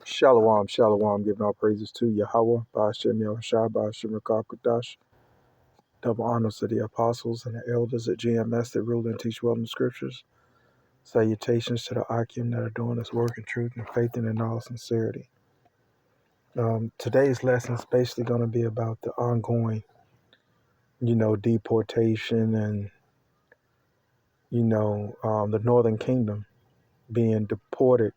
Shalom, shalom, giving all praises to Yahweh, Ba'ashem Yahushua, Ba'ashem Rakakadash. Double honors to the apostles and the elders at GMS that rule and teach well in the scriptures. Salutations to the Akim that are doing this work in truth and faith and in all sincerity. Today's lesson is basically going to be about the ongoing, deportation and, the Northern Kingdom being deported,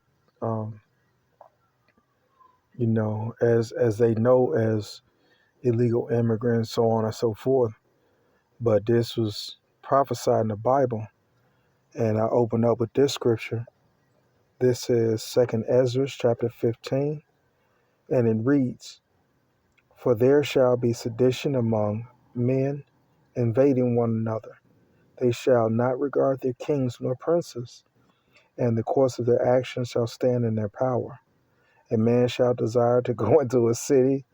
as they know as illegal immigrants, so on and so forth. But this was prophesied in the Bible. And I open up with this scripture. This is 2nd Ezra chapter 15. And it reads, "For there shall be sedition among men, invading one another. They shall not regard their kings nor princes, and the course of their actions shall stand in their power. A man shall desire to go into a city,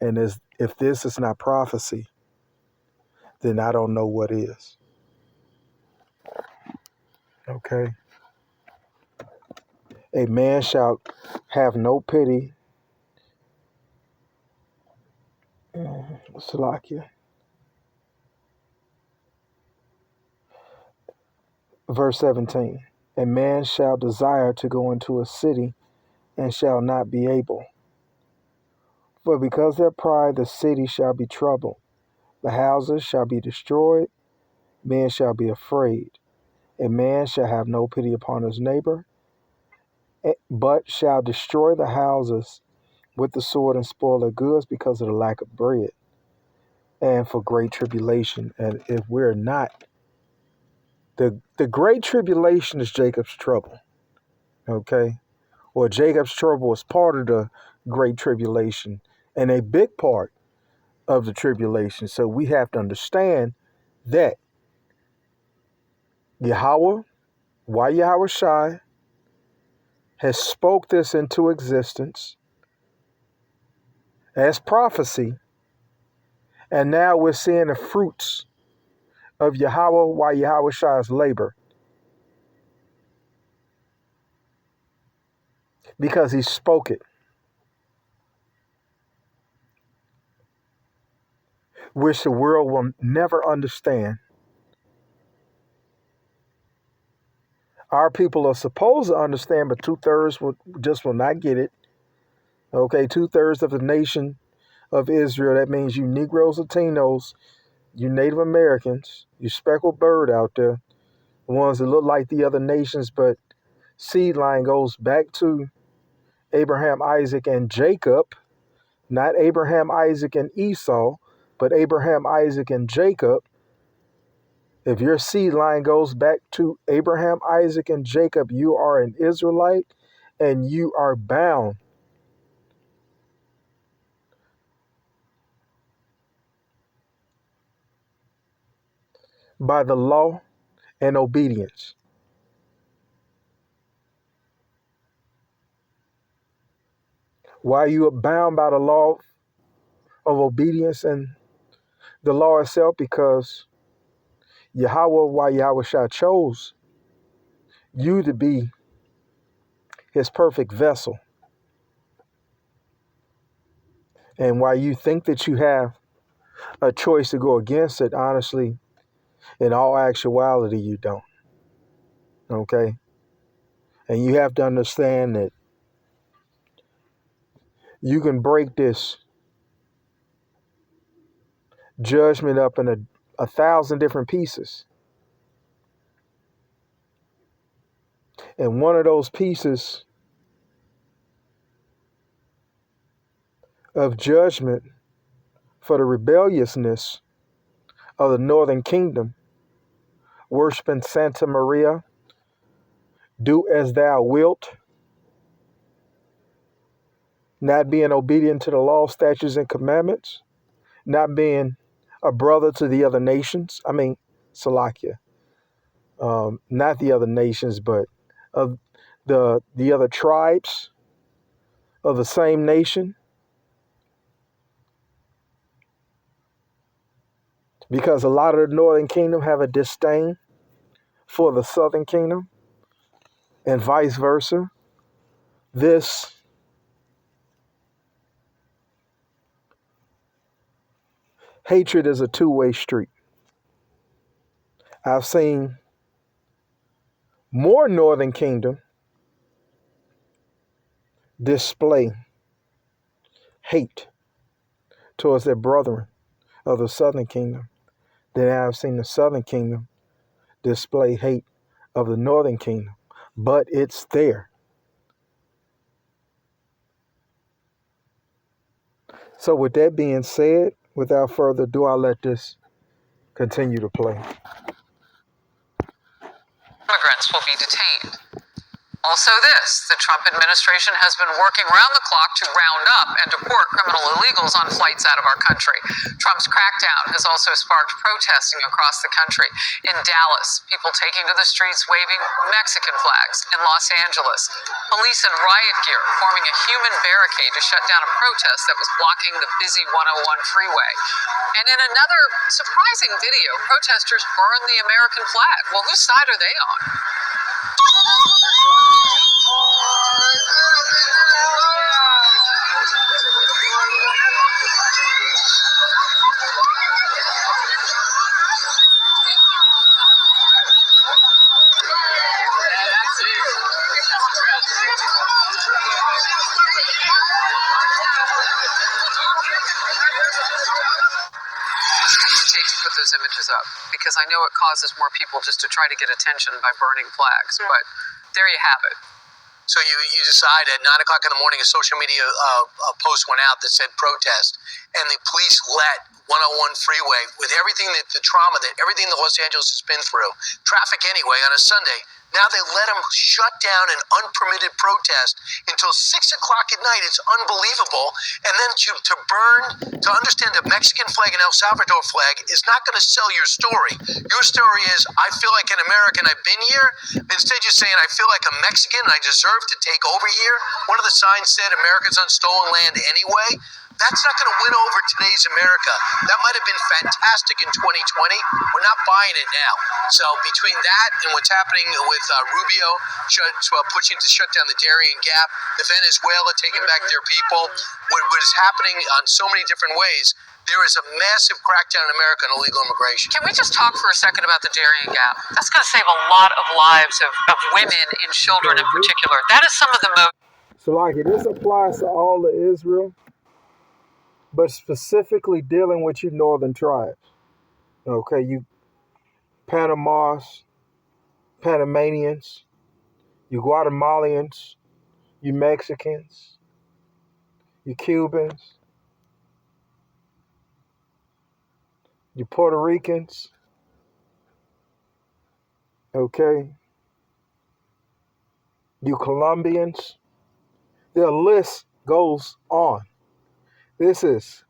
and if this is not prophecy, then I don't know what is." Okay. A man shall have no pity. Salakia. Verse 17. A man shall desire to go into a city and shall not be able. For because their pride the city shall be troubled. The houses shall be destroyed. Men shall be afraid. A man shall have no pity upon his neighbor, but shall destroy the houses with the sword and spoil their goods because of the lack of bread and for great tribulation. And if we're not, the great tribulation is Jacob's trouble. Okay? Or Jacob's trouble is part of the great tribulation and a big part of the tribulation. So we have to understand that Yahweh, Yahweh Shai, has spoke this into existence as prophecy. And now we're seeing the fruits of Yahweh, Yahweh Shai's labor. Because he spoke it. Which the world will never understand. Our people are supposed to understand, but 2/3 will not get it. Okay, 2/3 of the nation of Israel, that means you Negroes, Latinos, you Native Americans, you speckled bird out there, the ones that look like the other nations, but seed line goes back to Abraham, Isaac, and Jacob, not Abraham, Isaac, and Esau, but Abraham, Isaac, and Jacob. If your seed line goes back to Abraham, Isaac, and Jacob, you are an Israelite and you are bound by the law and obedience. Why are you bound by the law of obedience and the law itself? Because Yahweh, Yahweh Shah chose you to be his perfect vessel. And while you think that you have a choice to go against it, honestly, in all actuality, you don't. Okay? And you have to understand that you can break this judgment up in a 1,000 different pieces. And one of those pieces of judgment for the rebelliousness of the Northern Kingdom, worshiping Santa Maria, do as thou wilt, not being obedient to the law, statutes, and commandments, not being a brother to the other nations. I mean, Salakia, not the other nations, but of the other tribes of the same nation. Because a lot of the Northern Kingdom have a disdain for the Southern Kingdom and vice versa. This Hatred is a two-way street. I've seen more Northern Kingdom display hate towards their brethren of the Southern Kingdom than I've seen the Southern Kingdom display hate of the Northern Kingdom. But it's there. So with that being said, without further ado, I'll let this continue to play. Immigrants will be detained. Also the Trump administration has been working round the clock to round up and deport criminal illegals on flights out of our country. Trump's crackdown has also sparked protesting across the country. In Dallas, people taking to the streets waving Mexican flags. In Los Angeles, police in riot gear forming a human barricade to shut down a protest that was blocking the busy 101 freeway. And in another surprising video, protesters burned the American flag. Well, whose side are they on? To put those images up because I know it causes more people just to try to get attention by burning flags, but there you have it. So you decide at 9 o'clock in the morning, a social media post went out that said protest, and the police let 101 freeway with everything that the trauma that everything that Los Angeles has been through, traffic anyway on a Sunday. Now they let them shut down an unpermitted protest until 6 o'clock at night. It's unbelievable. And then to understand the Mexican flag and El Salvador flag is not going to sell your story. Your story is, I feel like an American, I've been here. Instead, you're saying, I feel like a Mexican and I deserve to take over here. One of the signs said, Americans on stolen land anyway. That's not going to win over today's America. That might have been fantastic in 2020. We're not buying it now. So between that and what's happening with Rubio pushing to shut down the Darien Gap, the Venezuela taking back their people, what is happening on so many different ways, there is a massive crackdown in America on illegal immigration. Can we just talk for a second about the Darien Gap? That's going to save a lot of lives of women and children in particular. That is some of the most... So like this applies to all of Israel, but specifically dealing with you northern tribes. Okay, you Panama's, Panamanians, you Guatemalans, you Mexicans, you Cubans, you Puerto Ricans, okay, you Colombians. The list goes on. This is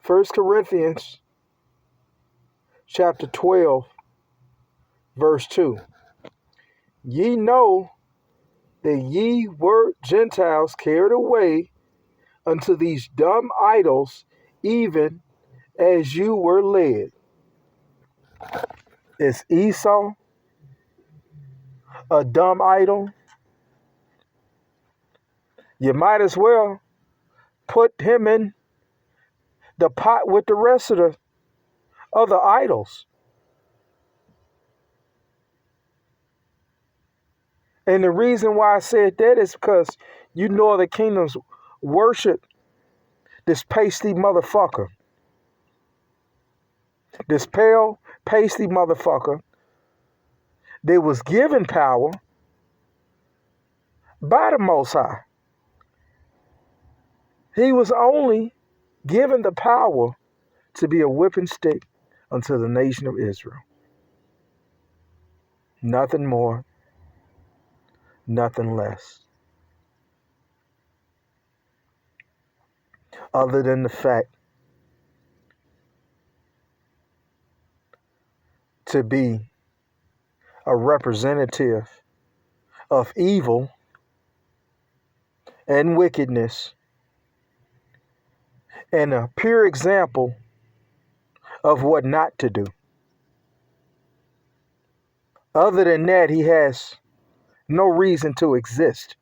1 Corinthians chapter 12, verse 2. Ye know that ye were Gentiles carried away unto these dumb idols, even as you were led. Is Esau a dumb idol? You might as well put him in the pot with the rest of the other idols. And the reason why I said that is because you know the kingdoms worship this pasty motherfucker. This pale, pasty motherfucker that was given power by the Most High. He was only given the power to be a whipping stick unto the nation of Israel. Nothing more, nothing less. Other than the fact to be a representative of evil and wickedness and a pure example of what not to do. Other than that, he has no reason to exist.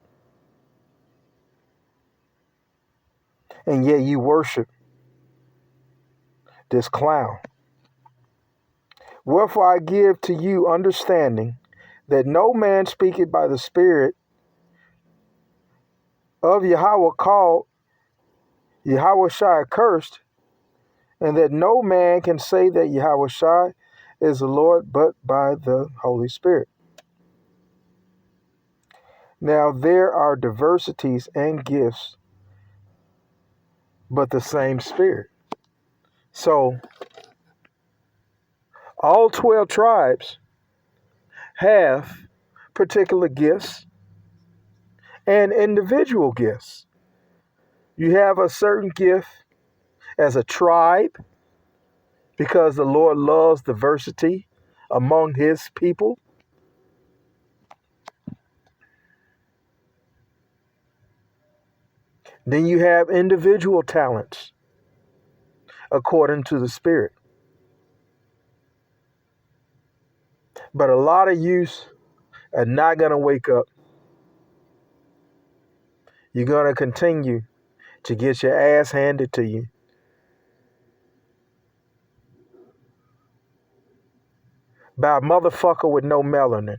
And yet you worship this clown. Wherefore I give to you understanding that no man speaketh by the Spirit of Yahweh called Yahweh Shai accursed, and that no man can say that Yahweh Shai is the Lord but by the Holy Spirit. Now there are diversities and gifts, but the same Spirit. So all 12 tribes have particular gifts and individual gifts. You have a certain gift as a tribe because the Lord loves diversity among his people. Then you have individual talents according to the Spirit. But a lot of youth are not going to wake up. You're going to continue to get your ass handed to you. By a motherfucker with no melanin.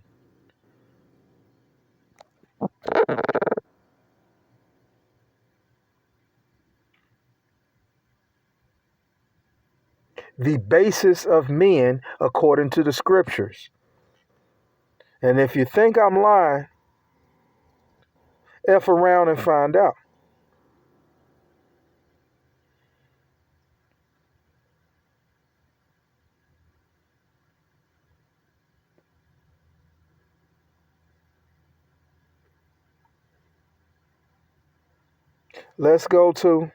The basis of men according to the scriptures. And if you think I'm lying, F around and find out. Let's go to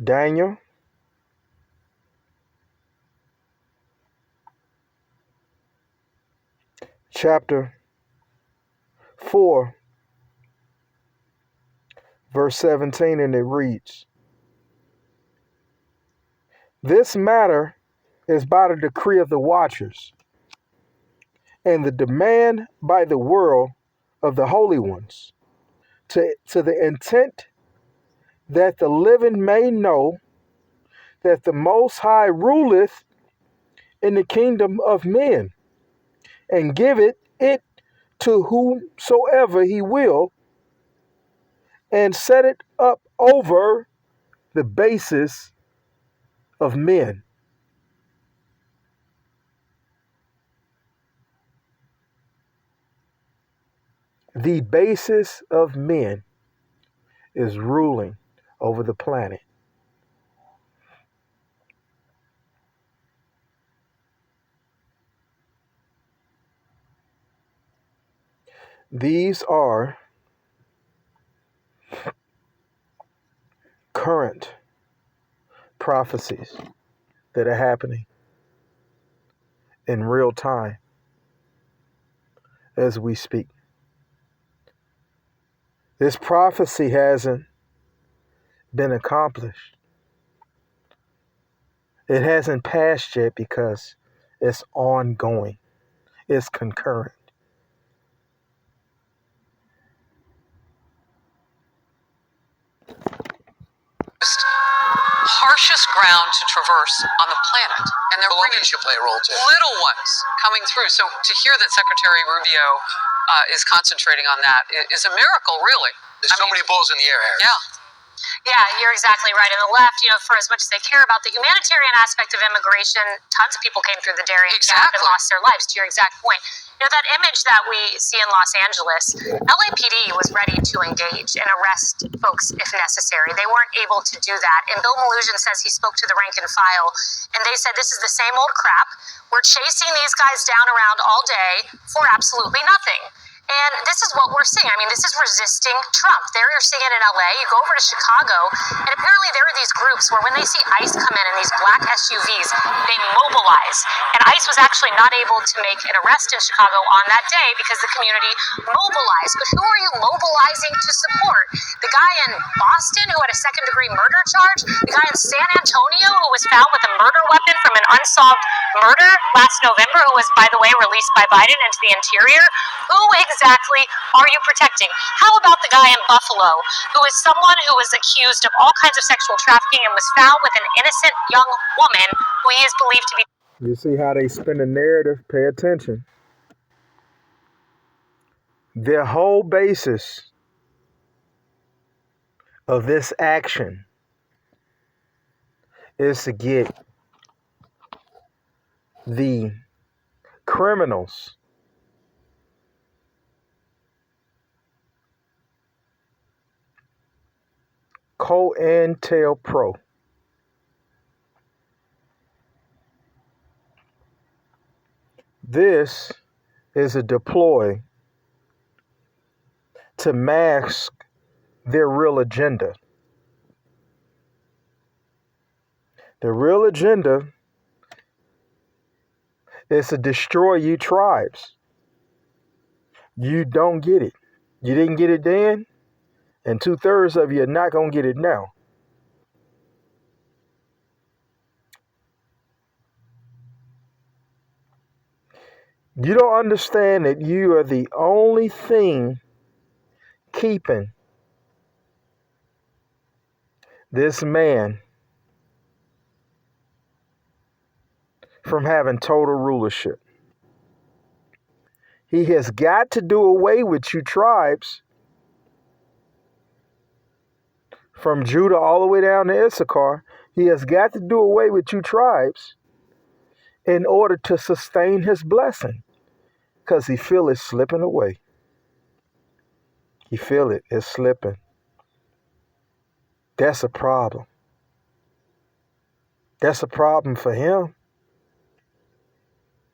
Daniel chapter 4, verse 17, and it reads, "This matter is by the decree of the watchers, and the demand by the world of the holy ones, to the intent that the living may know that the Most High ruleth in the kingdom of men, and giveth it to whomsoever he will, and set it up over the basis of men." The basis of men is ruling over the planet. These are current prophecies that are happening in real time as we speak. This prophecy hasn't been accomplished. It hasn't passed yet because it's ongoing. It's concurrent. Harshest ground to traverse on the planet, and they're bringing should play a role too. little ones coming through. So to hear that Secretary Rubio is concentrating on that is a miracle, really. There's so many balls in the air, Harris. Yeah. Yeah, you're exactly right. And the left, for as much as they care about the humanitarian aspect of immigration, tons of people came through the Darien Gap and lost their lives, to your exact point. That image that we see in Los Angeles, LAPD was ready to engage and arrest folks if necessary. They weren't able to do that. And Bill Melugin says he spoke to the rank and file, and they said, this is the same old crap. We're chasing these guys down around all day for absolutely nothing. And this is what we're seeing. I mean, this is resisting Trump. There you're seeing it in LA. You go over to Chicago, and apparently there are these groups where when they see ICE come in these black SUVs, they mobilize. And ICE was actually not able to make an arrest in Chicago on that day because the community mobilized. But who are you mobilizing to support? The guy in Boston who had a second-degree murder charge? The guy in San Antonio who was found with a murder weapon from an unsolved murder last November, who was, by the way, released by Biden into the interior? Who exactly exactly are you protecting? How about the guy in Buffalo who is someone who was accused of all kinds of sexual trafficking and was found with an innocent young woman who he is believed to be... You see how they spin the narrative? Pay attention. Their whole basis of this action is to get the criminals COINTELPRO. This is a deploy to mask their real agenda. The real agenda is to destroy you tribes. You don't get it. You didn't get it then, and 2/3 of you are not going to get it now. You don't understand that you are the only thing keeping this man from having total rulership. He has got to do away with you tribes from Judah all the way down to Issachar. He has got to do away with you tribes in order to sustain his blessing, because he feel it slipping away. He feel it is slipping. That's a problem. That's a problem for him.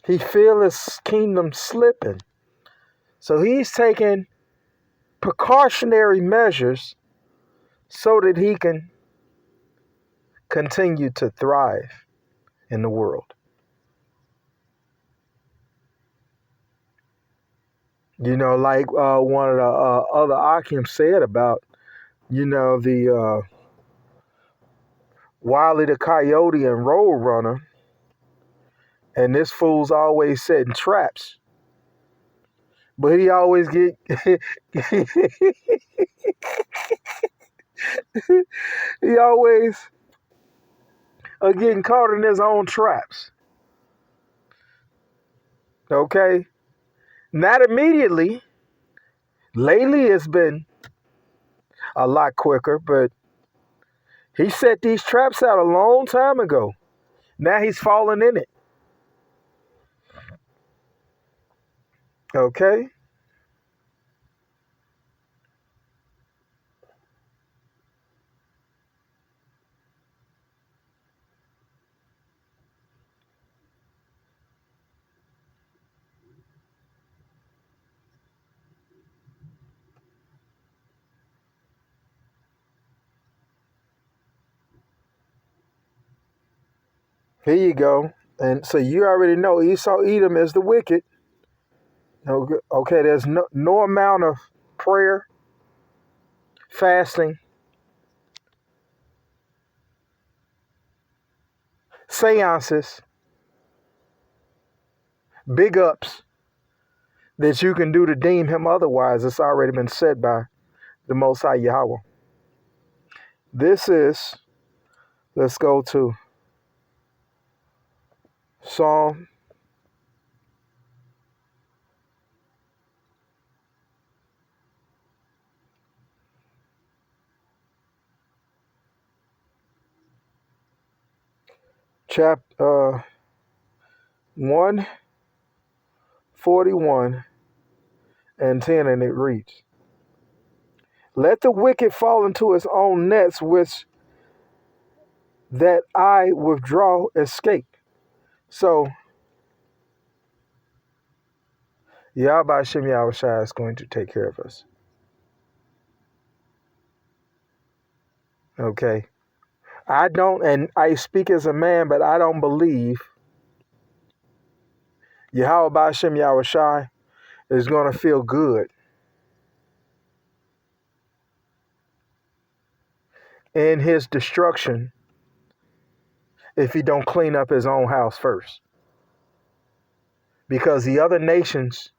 He feel his kingdom slipping. So he's taking precautionary measures so that he can continue to thrive in the world. You know, like one of the other Akim said about, the Wile E. the Coyote and Roadrunner, and this fool's always setting traps. But he always get he always getting caught in his own traps. Okay? Not immediately. Lately it's been a lot quicker, but he set these traps out a long time ago. Now he's falling in it. Okay? Here you go. And so you already know Esau Edom is the wicked. Okay, there's no amount of prayer, fasting, seances, big ups that you can do to deem him otherwise. It's already been said by the Most High Yahweh. This is, let's go to Psalm chapter 141 and 10, and it reads, "Let the wicked fall into his own nets, which that I withdraw escape." So Yahweh Hashem Yahushua is going to take care of us. Okay. I don't, and I speak as a man, but I don't believe Yahweh Hashem Yahushua is going to feel good in his destruction if he don't clean up his own house first. Because the other nations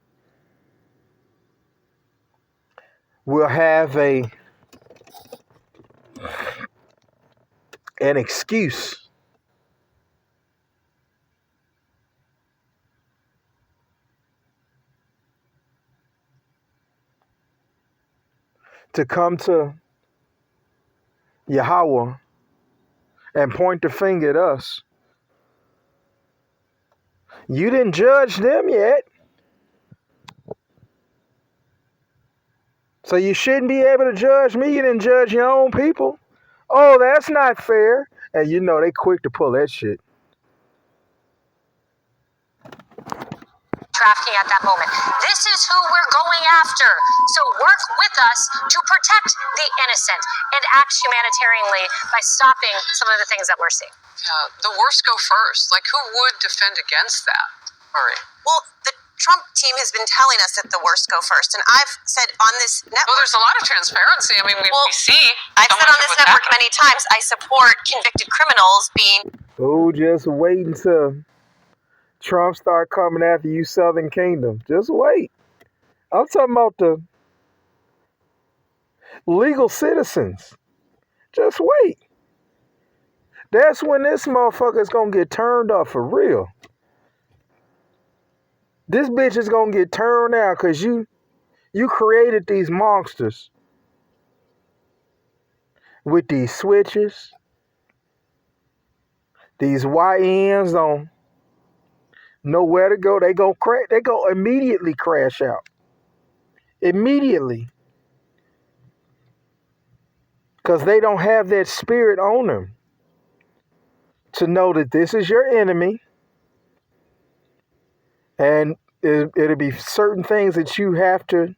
will have an excuse to come to Yahweh and point the finger at us. You didn't judge them yet, so you shouldn't be able to judge me. You didn't judge your own people. Oh, that's not fair. And you know they quick to pull that shit. Trafficking at that moment. This is who we're going after. So work with us to protect the innocent and act humanitarianly by stopping some of the things that we're seeing. Yeah, the worst go first. Like, who would defend against that? Murray. Well, the Trump team has been telling us that the worst go first, and I've said on this network. Well, there's a lot of transparency. I mean, we see. I've said on this network many times, I support convicted criminals being. Oh, just wait until Trump start coming after you, Southern Kingdom. Just wait. I'm talking about the legal citizens. Just wait. That's when this motherfucker's gonna get turned off for real. This bitch is gonna get turned out because you created these monsters with these switches. These YNs don't know where to go. They go immediately crash out. Immediately. Because they don't have that spirit on them to know that this is your enemy. And it'll be certain things that you have to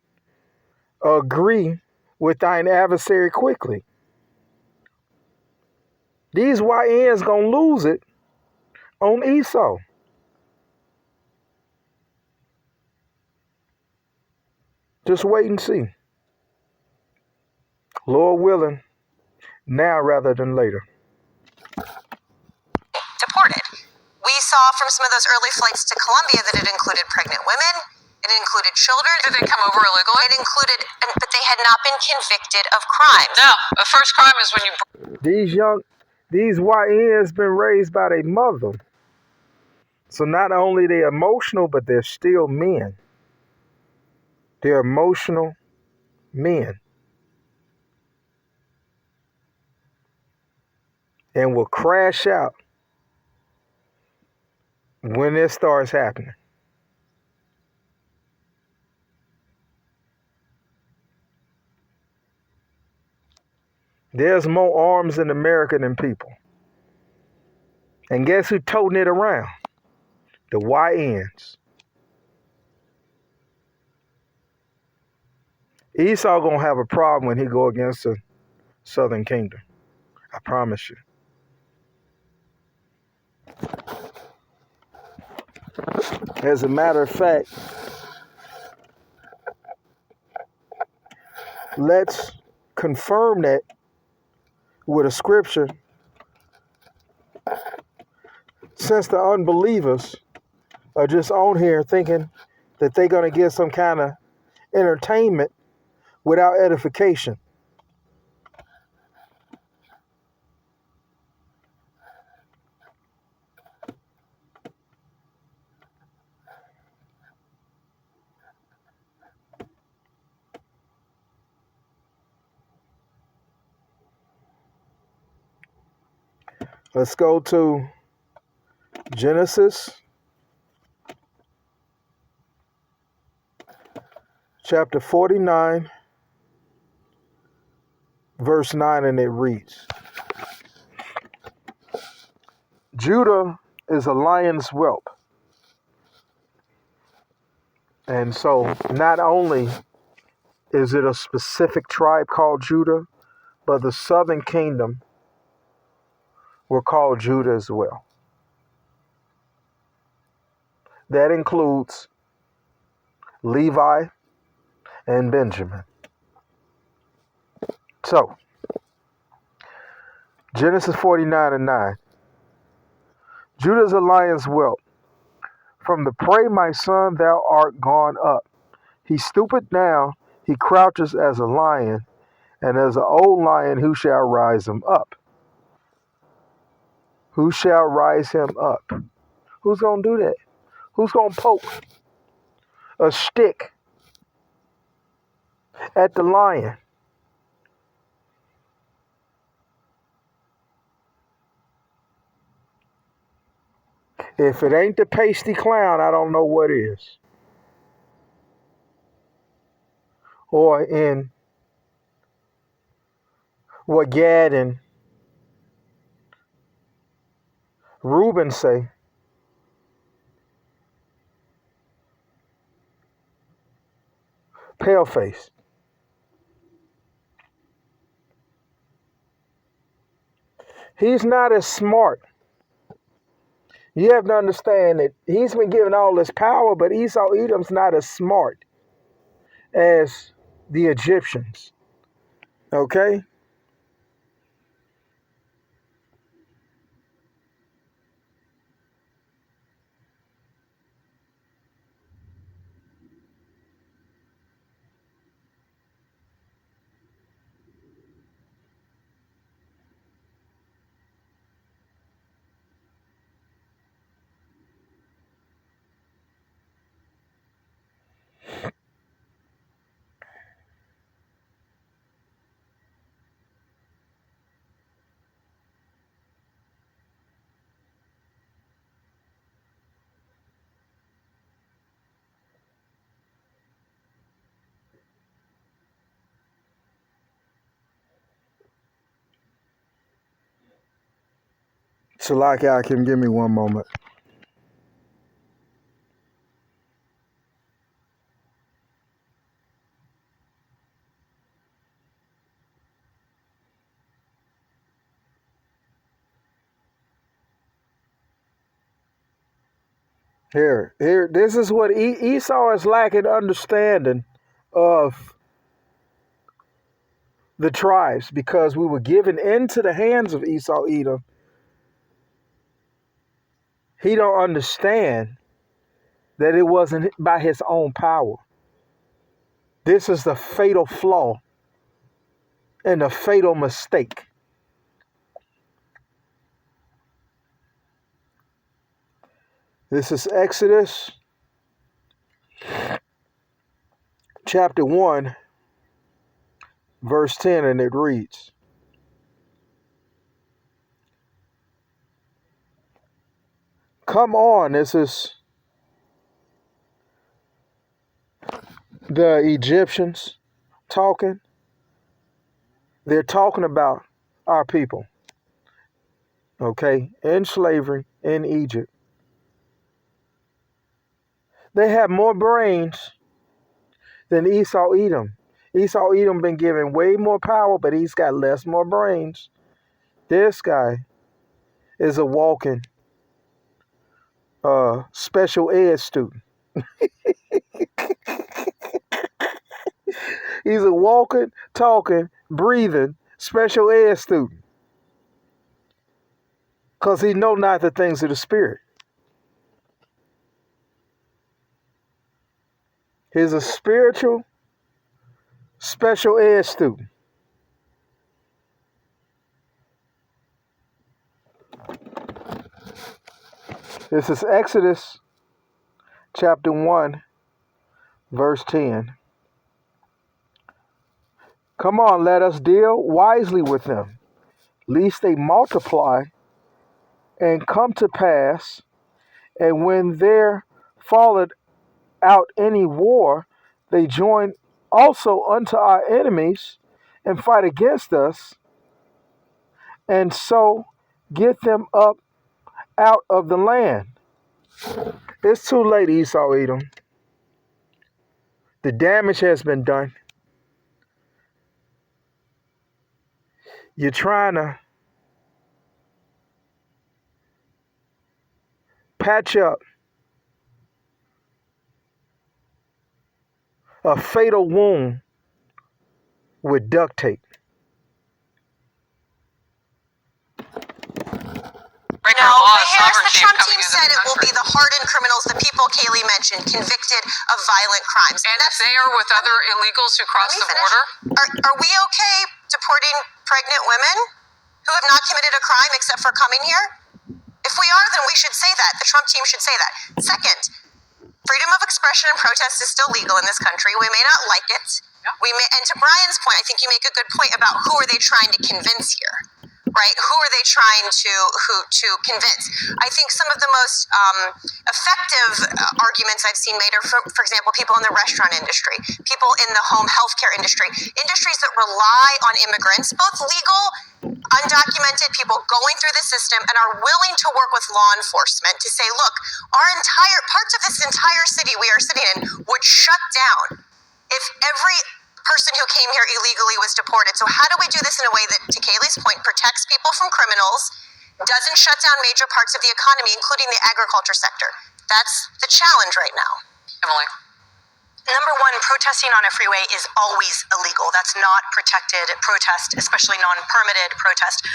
agree with thine adversary quickly. These YNs gonna lose it on Esau. Just wait and see. Lord willing, now rather than later. Deported. We saw from some of those early flights to Colombia that it included pregnant women, it included children. Did they come over illegally? It included, but they had not been convicted of crimes. No, the first crime is when you... These YNs been raised by their mother. So not only they're emotional, but they're still men. They're emotional men. And will crash out when it starts happening. There's more arms in America than people. And guess who's toting it around? The YNs. Esau gonna have a problem when he go against the Southern Kingdom. I promise you. As a matter of fact, let's confirm that with a scripture, since the unbelievers are just on here thinking that they're going to get some kind of entertainment without edification. Let's go to Genesis chapter 49, verse 9, and it reads, Judah is a lion's whelp. And so not only is it a specific tribe called Judah, but the southern kingdom were called Judah as well. That includes Levi and Benjamin. So, Genesis 49 and 9. Judah is a lion's whelp. From the prey, my son, thou art gone up. He stoopeth down, He crouches as a lion, and as an old lion, who shall rise him up? Who shall rise him up? Who's going to do that? Who's going to poke a stick at the lion? If it ain't the pasty clown, I don't know what is. Or in what Gad and Reuben say, paleface. He's not as smart. You have to understand that he's been given all this power, but Esau Edom's not as smart as the Egyptians. Okay? Salaki, can give me one moment. Here, this is what Esau is lacking understanding of the tribes, because we were given into the hands of Esau Edom. He don't understand that it wasn't by his own power. This is the fatal flaw and the fatal mistake. This is Exodus chapter 1, verse 10, and it reads, come on, this is the Egyptians talking. They're talking about our people, okay, in slavery in Egypt. They have more brains than Esau Edom. Esau Edom been given way more power, but he's got more brains. This guy is a walking special ed student. He's a walking, talking, breathing special ed student. Because he know not the things of the Spirit. He's a spiritual special ed student. This is Exodus chapter 1, verse 10. Come on, let us deal wisely with them, lest they multiply and come to pass, and when there falleth out any war, they join also unto our enemies and fight against us, and so get them up out of the land. It's too late, Esau Edom. The damage has been done. You're trying to patch up a fatal wound with duct tape. Break No, law but of Harris, the sovereignty Trump coming team into said the it will be country. the hardened criminals, the people Kayleigh mentioned, convicted of violent crimes. And if they are with other illegals who cross the border, Are we okay deporting pregnant women who have not committed a crime except for coming here? If we are, then we should say that. The Trump team should say that. Second, freedom of expression and protest is still legal in this country. We may not like it. And to Brian's point, I think you make a good point about who are they trying to convince here, right? Who are they trying to convince? I think some of the most effective arguments I've seen made are, for example, people in the restaurant industry, people in the home healthcare industry, industries that rely on immigrants, both legal, undocumented people going through the system and are willing to work with law enforcement to say, look, our entire parts of this entire city we are sitting in would shut down if every person who came here illegally was deported. So how do we do this in a way that, to Kayleigh's point, protects people from criminals, doesn't shut down major parts of the economy, including the agriculture sector? That's the challenge right now. Emily. Number one, protesting on a freeway is always illegal. That's not protected protest, especially non-permitted protest.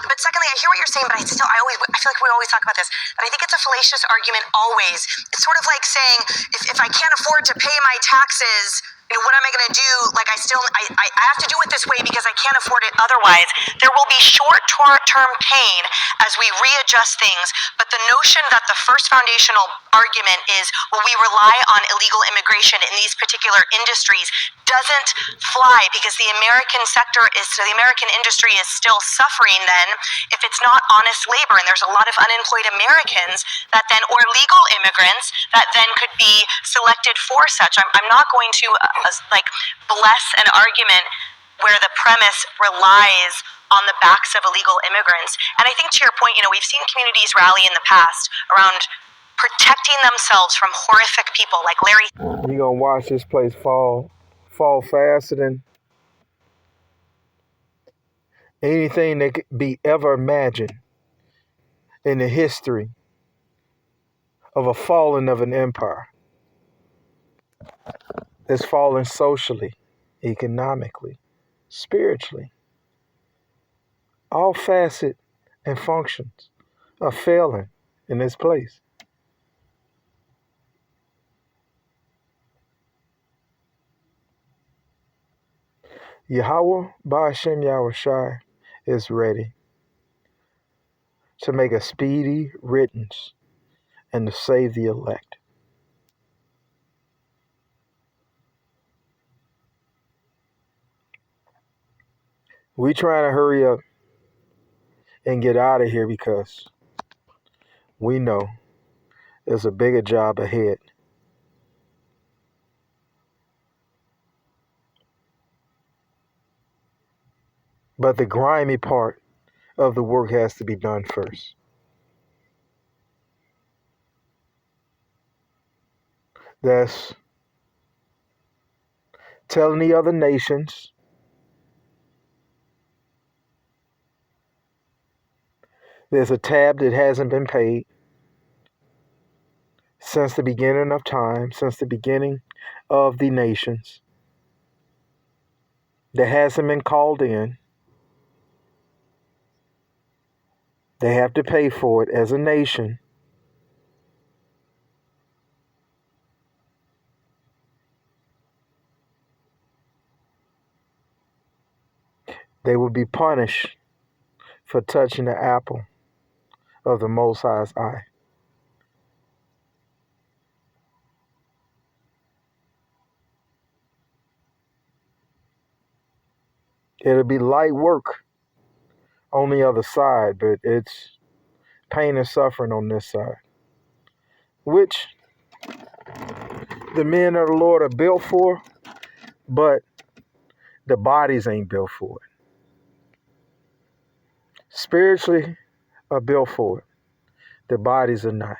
But secondly, I hear what you're saying, but I feel like we always talk about this, but I think it's a fallacious argument always. It's sort of like saying, if I can't afford to pay my taxes, what am I going to do? Like, I have to do it this way because I can't afford it otherwise. There will be short-term pain as we readjust things, but the notion that the first foundational argument is, well, we rely on illegal immigration in these particular industries doesn't fly, because the American industry is still suffering then if it's not honest labor, and there's a lot of unemployed Americans that then, or legal immigrants that then could be selected for such. I'm not going to bless an argument where the premise relies on the backs of illegal immigrants. And I think to your point, we've seen communities rally in the past around protecting themselves from horrific people like Larry. You're going to watch this place fall faster than anything that could be ever imagined in the history of a falling of an empire. It's fallen socially, economically, spiritually. All facets and functions are failing in this place. Yahweh Ba'ashem Yahushai is ready to make a speedy riddance and to save the elect. We trying to hurry up and get out of here because we know there's a bigger job ahead. But the grimy part of the work has to be done first. That's telling the other nations there's a tab that hasn't been paid since the beginning of time, since the beginning of the nations, that hasn't been called in. They have to pay for it as a nation. They will be punished for touching the apple of the Most High's eye. It'll be light work on the other side, but it's pain and suffering on this side, which the men of the Lord are built for, but the bodies ain't built for it. Spiritually are built for it. The bodies are not.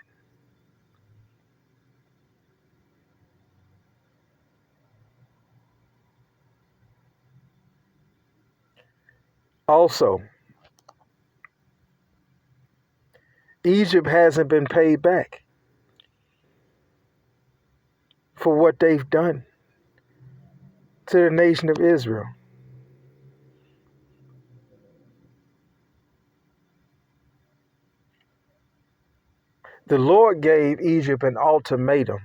Also, Egypt hasn't been paid back for what they've done to the nation of Israel. The Lord gave Egypt an ultimatum.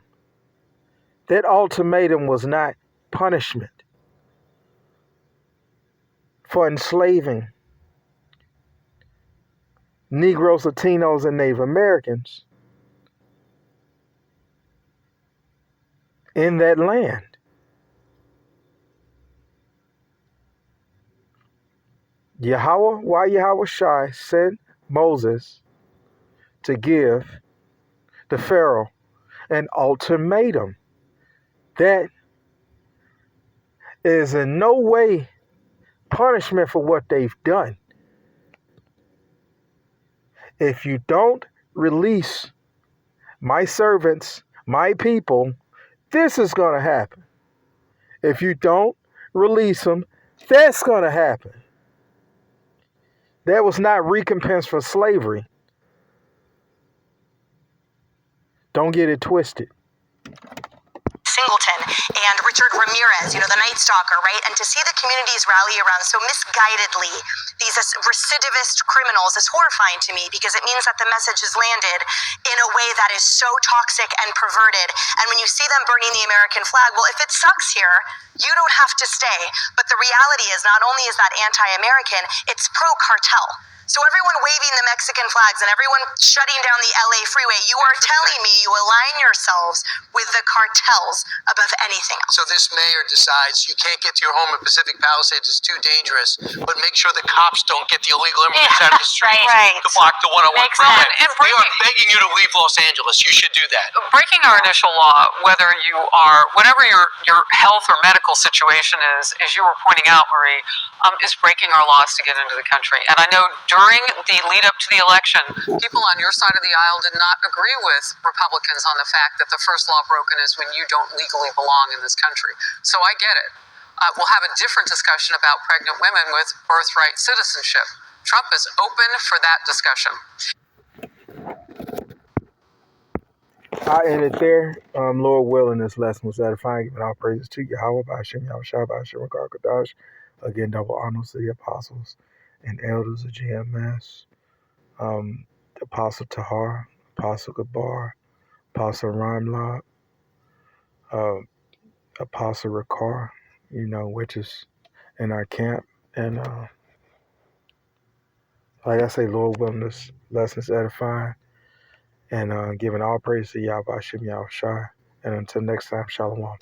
That ultimatum was not punishment for enslaving Negroes, Latinos, and Native Americans in that land. Yahweh Shai sent Moses to give the Pharaoh an ultimatum that is in no way punishment for what they've done. If you don't release my servants, my people, this is going to happen. If you don't release them, that's going to happen. That was not recompense for slavery. Don't get it twisted. Singleton and Richard Ramirez, the Night Stalker, right? And to see the communities rally around so misguidedly these recidivist criminals is horrifying to me, because it means that the message has landed in a way that is so toxic and perverted. And when you see them burning the American flag, well, if it sucks here, you don't have to stay. But the reality is, not only is that anti-American, it's pro-cartel. So everyone waving the Mexican flags and everyone shutting down the LA freeway, you are telling me you align yourselves with the cartels above anything else. So this mayor decides you can't get to your home in Pacific Palisades, it's too dangerous, but make sure the cops don't get the illegal immigrants out of the street Right. to block the 101 Makes freeway. sense. We are begging you to leave Los Angeles. You should do that. Breaking our initial law, whatever your health or medical situation is, as you were pointing out, Marie, is breaking our laws to get into the country. And I know during the lead up to the election, people on your side of the aisle did not agree with Republicans on the fact that the first law broken is when you don't legally belong in this country. So I get it. We'll have a different discussion about pregnant women with birthright citizenship. Trump is open for that discussion. I ended there. Lord willing, this lesson was edifying. Giving all praises to Yahweh, Ba'ashem, Yahushua, Ba'ashem, Rakar, again, double honors to the apostles and elders of GMS, Apostle Tahar, Apostle Gabar, Apostle Ramlot, Apostle Rakar, which is in our camp. And like I say, Lord willing, this lesson is edifying. And giving all praise to Yahweh, Ba'ashem, Yahushua. And until next time, Shalom.